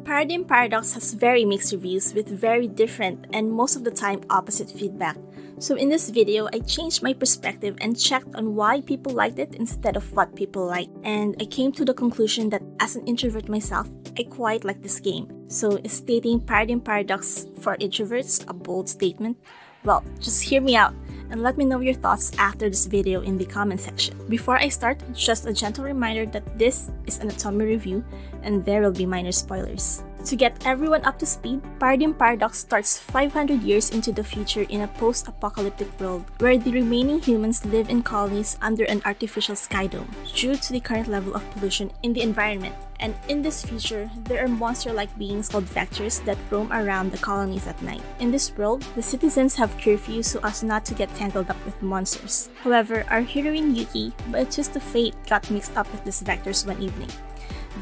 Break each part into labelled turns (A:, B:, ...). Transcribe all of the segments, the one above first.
A: Paradigm Paradox has very mixed reviews with very different and most of the time opposite feedback. So in this video, I changed my perspective and checked on why people liked it instead of what people like. And I came to the conclusion that as an introvert myself, I quite like this game. So is stating Paradigm Paradox for introverts a bold statement? Well, just hear me out and let me know your thoughts after this video in the comment section. Before I start, just a gentle reminder that this is an Otome review and there will be minor spoilers. To get everyone up to speed, Paradigm Paradox starts 500 years into the future in a post-apocalyptic world where the remaining humans live in colonies under an artificial sky dome due to the current level of pollution in the environment. And in this future, there are monster-like beings called vectors that roam around the colonies at night. In this world, the citizens have curfew so as not to get tangled up with monsters. However, our heroine Yuki, by a twist of fate, got mixed up with these vectors one evening.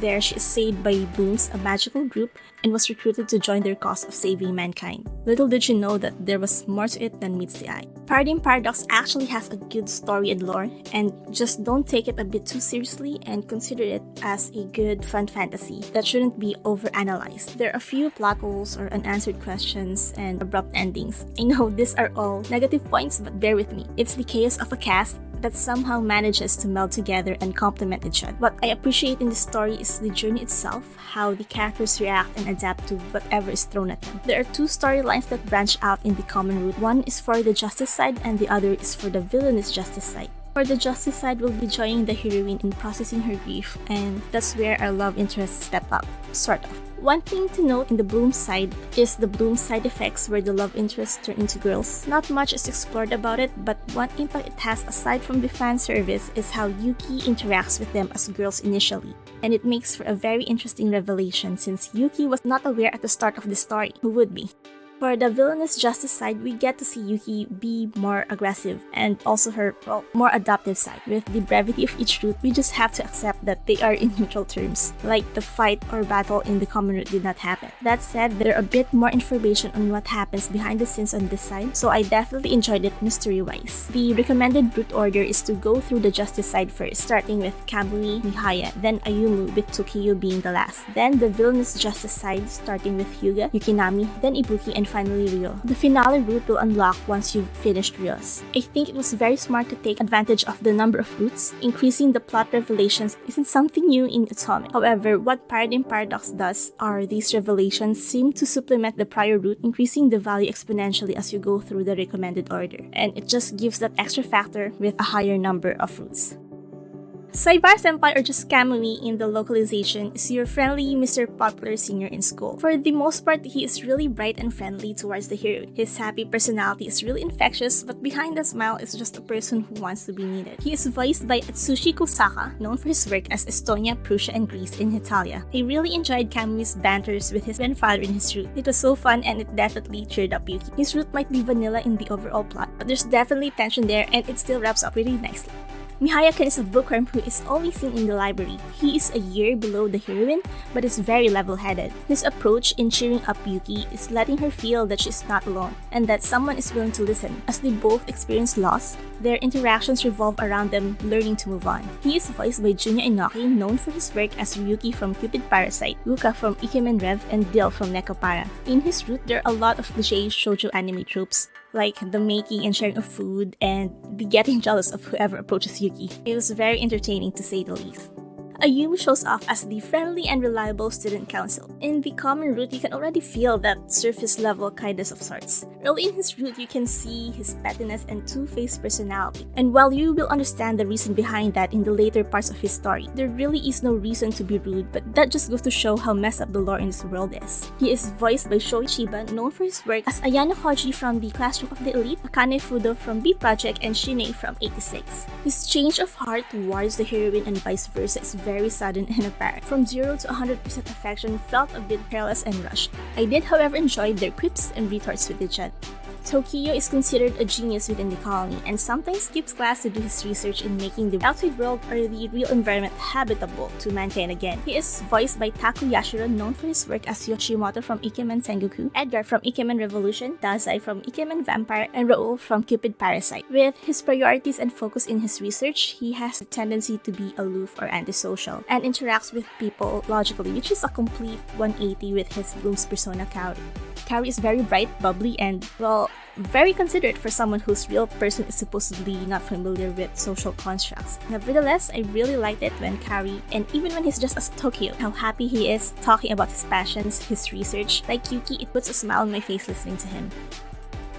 A: There, she is saved by Blooms, a magical group, and was recruited to join their cause of saving mankind. Little did you know that there was more to it than meets the eye. Paradigm Paradox actually has a good story and lore, and just don't take it a bit too seriously and consider it as a good fun fantasy that shouldn't be overanalyzed. There are a few plot holes or unanswered questions and abrupt endings. I know these are all negative points, but bear with me. It's the chaos of a cast that somehow manages to meld together and complement each other. What I appreciate in this story is the journey itself, how the characters react and adapt to whatever is thrown at them. There are two storylines that branch out in the common route. One is for the justice side and the other is for the villainous justice side. For the justice side, we'll be joining the heroine in processing her grief, and that's where our love interests step up, sort of. One thing to note in the Bloom side is the Bloom side effects where the love interests turn into girls. Not much is explored about it, but one impact it has aside from the fan service is how Yuki interacts with them as girls initially. And it makes for a very interesting revelation since Yuki was not aware at the start of the story. Who would be? For the villainous justice side, we get to see Yuki be more aggressive and also her, more adaptive side. With the brevity of each route, we just have to accept that they are in neutral terms, like the fight or battle in the common route did not happen. That said, there are a bit more information on what happens behind the scenes on this side, so I definitely enjoyed it mystery-wise. The recommended route order is to go through the justice side first, starting with Kamui, Mihaya, then Ayumu, with Tokiyo being the last. Then the villainous justice side, starting with Hyuga, Yukinami, then Ibuki, and finally Ryo. The finale route will unlock once you've finished Ryo's. I think it was very smart to take advantage of the number of routes. Increasing the plot revelations isn't something new in Otome. However, what Paradigm Paradox does are these revelations seem to supplement the prior route, increasing the value exponentially as you go through the recommended order. And it just gives that extra factor with a higher number of routes. Saibar Senpai, or just Kamui in the localization, is your friendly Mr. Popular Senior in school. For the most part, he is really bright and friendly towards the hero. His happy personality is really infectious, but behind the smile is just a person who wants to be needed. He is voiced by Atsushi Kosaka, known for his work as Estonia, Prussia, and Greece in Italia. I really enjoyed Kamui's banters with his grandfather in his route. It was so fun and it definitely cheered up Yuki. His route might be vanilla in the overall plot, but there's definitely tension there and it still wraps up really nicely. Mihaya is a bookworm who is always seen in the library. He is a year below the heroine, but is very level-headed. His approach in cheering up Yuki is letting her feel that she's not alone, and that someone is willing to listen. As they both experience loss, their interactions revolve around them learning to move on. He is voiced by Junya Inoki, known for his work as Ryuki from Cupid Parasite, Luka from Ikemen Rev, and Dill from Nekopara. In his route, there are a lot of cliché shoujo anime tropes, like the making and sharing of food and the getting jealous of whoever approaches Yuki. It was very entertaining to say the least. Ayumu shows off as the friendly and reliable student council. In the common route, you can already feel that surface-level kindness of sorts. Early in his route, you can see his pettiness and two-faced personality. And while you will understand the reason behind that in the later parts of his story, there really is no reason to be rude, but that just goes to show how messed up the lore in this world is. He is voiced by Shoei Chiba, known for his work as Ayano Koji from the Classroom of the Elite, Akane Fudo from B Project, and Shine from 86. His change of heart towards the heroine and vice versa is very sudden and apparent. From 0 to 100% affection felt a bit careless and rushed. I did, however, enjoy their quips and retorts with each other. Tokyo is considered a genius within the colony and sometimes skips class to do his research in making the outside world or the real environment habitable to mankind again. He is voiced by Taku Yashiro, known for his work as Yoshimoto from Ikemen Sengoku, Edgar from Ikemen Revolution, Dazai from Ikemen Vampire, and Raoul from Cupid Parasite. With his priorities and focus in his research, he has a tendency to be aloof or antisocial and interacts with people logically, which is a complete 180 with his Bloom's persona Kaori. Kaori is very bright, bubbly, and, well, very considerate for someone whose real person is supposedly not familiar with social constructs. Nevertheless, I really liked it when Kaori, and even when he's just as Tokyo, how happy he is talking about his passions, his research. Like Yuki, it puts a smile on my face listening to him.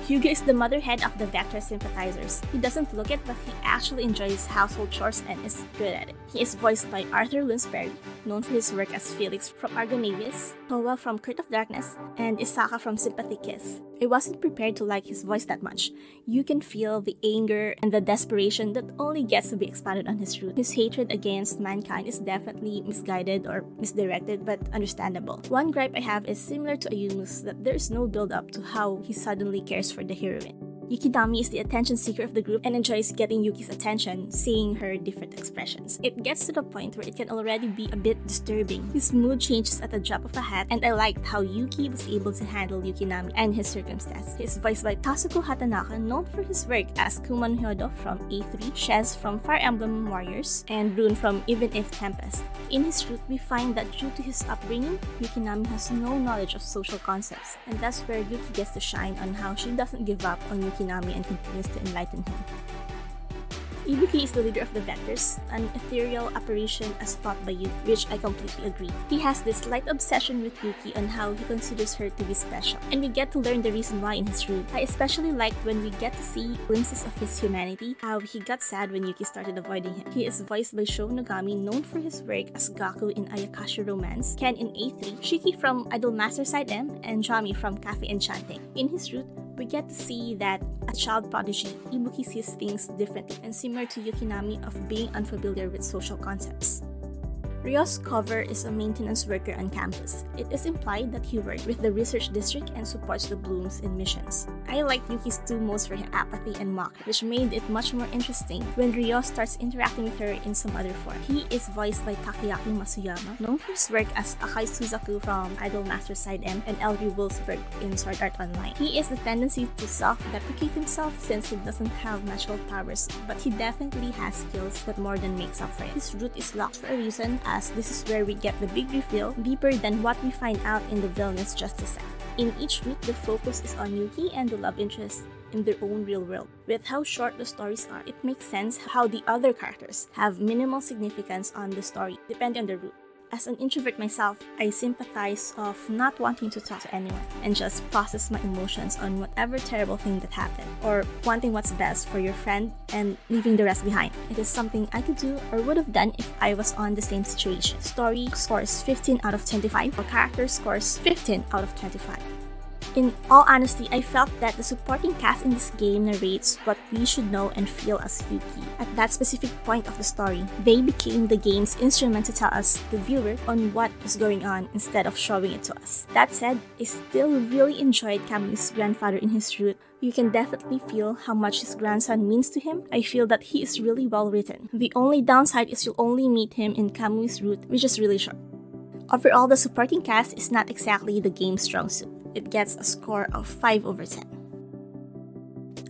A: Hyuga is the motherhead of the Vector sympathizers. He doesn't look it, but he actually enjoys household chores and is good at it. He is voiced by Arthur Lunsberry, known for his work as Felix from Argonavis, Towa from Court of Darkness, and Isaka from Sympathy Kiss. I wasn't prepared to like his voice that much. You can feel the anger and the desperation that only gets to be expanded on his root. His hatred against mankind is definitely misguided or misdirected, but understandable. One gripe I have is similar to Ayumu's, that there is no build-up to how he suddenly cares for the heroine. Yukinami is the attention seeker of the group and enjoys getting Yuki's attention, seeing her different expressions. It gets to the point where it can already be a bit disturbing. His mood changes at the drop of a hat, and I liked how Yuki was able to handle Yukinami and his circumstance. He is voiced by Tasuku Hatanaka, known for his work as Kuman Hyodo from A3, Shez from Fire Emblem Warriors, and Rune from Even If Tempest. In his root, we find that due to his upbringing, Yukinami has no knowledge of social concepts, and that's where Yuki gets to shine on how she doesn't give up on Yukinami and continues to enlighten him. Ibuki is the leader of the Vectors, an ethereal apparition as taught by Yuki, which I completely agree. He has this slight obsession with Yuki on how he considers her to be special, and we get to learn the reason why in his root. I especially liked when we get to see glimpses of his humanity, how he got sad when Yuki started avoiding him. He is voiced by Sho Nogami, known for his work as Gaku in Ayakashi Romance, Ken in A3, Shiki from Idolmaster Side M, and Jami from Cafe Enchanting. In his root, we get to see that as a child prodigy, Ibuki sees things differently and similar to Yukinami of being unfamiliar with social concepts. Ryo's cover is a maintenance worker on campus. It is implied that he worked with the research district and supports the Blooms in missions. I liked Yuki's two modes for him, apathy and mock, which made it much more interesting when Ryo starts interacting with her in some other form. He is voiced by Takeaki Masuyama, known for his work as Akai Suzaku from Idolmaster Side M and Elry Wolfsburg in Sword Art Online. He is the tendency to self-deprecate himself since he doesn't have magical powers, but he definitely has skills that more than makes up for it. His root is locked for a reason, as this is where we get the big reveal, deeper than what we find out in the villainous Justice Set. In each root, the focus is on Yuki and the love interest in their own real world. With how short the stories are, it makes sense how the other characters have minimal significance on the story, depending on the root. As an introvert myself, I sympathize of not wanting to talk to anyone and just process my emotions on whatever terrible thing that happened, or wanting what's best for your friend and leaving the rest behind. It is something I could do or would have done if I was on the same situation. Story scores 15 out of 25, or character scores 15 out of 25. In all honesty, I felt that the supporting cast in this game narrates what we should know and feel as Yuki. At that specific point of the story, they became the game's instrument to tell us, the viewer, on what is going on instead of showing it to us. That said, I still really enjoyed Kamui's grandfather in his root. You can definitely feel how much his grandson means to him. I feel that he is really well written. The only downside is you'll only meet him in Kamui's root, which is really short. Overall, the supporting cast is not exactly the game's strong suit. It gets a score of 5 over 10.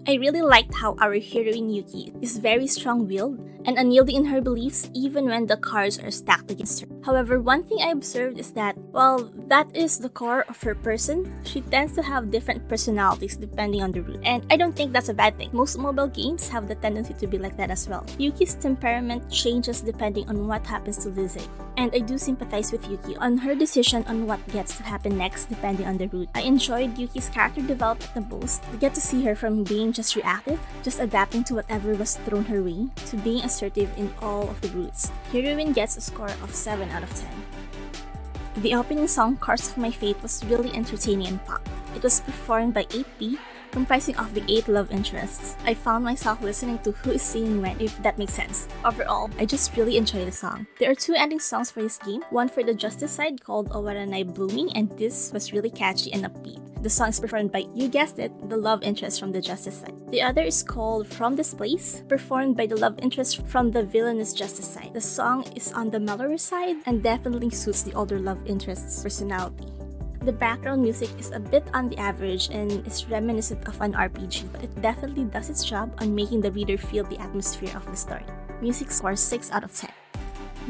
A: I really liked how our heroine Yuki is very strong-willed and unyielding in her beliefs even when the cards are stacked against her. However, one thing I observed is that, while that is the core of her person, she tends to have different personalities depending on the root. And I don't think that's a bad thing. Most mobile games have the tendency to be like that as well. Yuki's temperament changes depending on what happens to Lizzie. And I do sympathize with Yuki on her decision on what gets to happen next depending on the route. I enjoyed Yuki's character development the most. We get to see her from being just reactive, just adapting to whatever was thrown her way, to being assertive in all of the routes. Heroine gets a score of 7 out of 10. The opening song, Course of My Fate, was really entertaining and pop. It was performed by 8B, comprising of the 8 love interests. I found myself listening to who is singing when, if that makes sense. Overall, I just really enjoy the song. There are 2 ending songs for this game, one for the Justice side called Owaranai Blooming, and this was really catchy and upbeat. The song is performed by, you guessed it, the love interest from the Justice side. The other is called From This Place, performed by the love interest from the villainous Justice side. The song is on the mellower side and definitely suits the older love interest's personality. The background music is a bit on the average and is reminiscent of an RPG, but it definitely does its job on making the reader feel the atmosphere of the story. Music score 6 out of 10.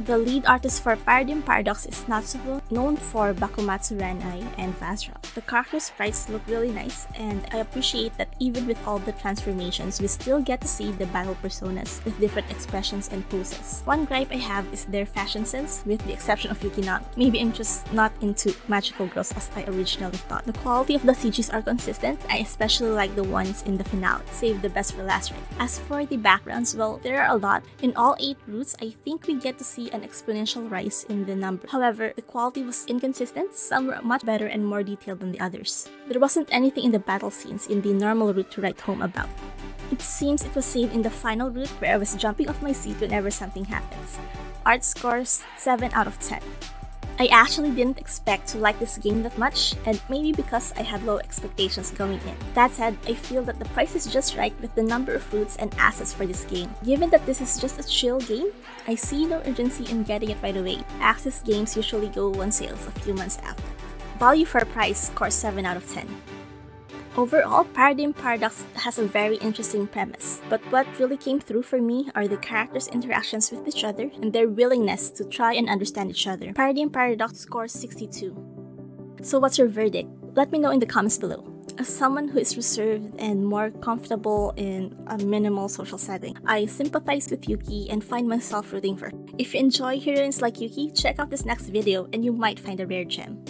A: The lead artist for Paradigm Paradox is Natsubo, known for Bakumatsu Ranai and Vazra. The character sprites look really nice, and I appreciate that even with all the transformations, we still get to see the battle personas with different expressions and poses. One gripe I have is their fashion sense, with the exception of Yukinami. Maybe I'm just not into magical girls as I originally thought. The quality of the CGs are consistent. I especially like the ones in the finale. Save the best for last, right? As for the backgrounds, well, there are a lot. In all 8 routes, I think we get to see an exponential rise in the number. However, the quality was inconsistent. Some were much better and more detailed than the others. There wasn't anything in the battle scenes in the normal route to write home about. It seems it was saved in the final route where I was jumping off my seat whenever something happens. Art scores 7 out of 10. I actually didn't expect to like this game that much, and maybe because I had low expectations going in. That said, I feel that the price is just right with the number of routes and assets for this game. Given that this is just a chill game, I see no urgency in getting it right away. Access games usually go on sales a few months after. Value for price scores 7 out of 10. Overall, Paradigm Paradox has a very interesting premise, but what really came through for me are the characters' interactions with each other and their willingness to try and understand each other. Paradigm Paradox scores 62. So what's your verdict? Let me know in the comments below. As someone who is reserved and more comfortable in a minimal social setting, I sympathize with Yuki and find myself rooting for her. If you enjoy heroines like Yuki, check out this next video and you might find a rare gem.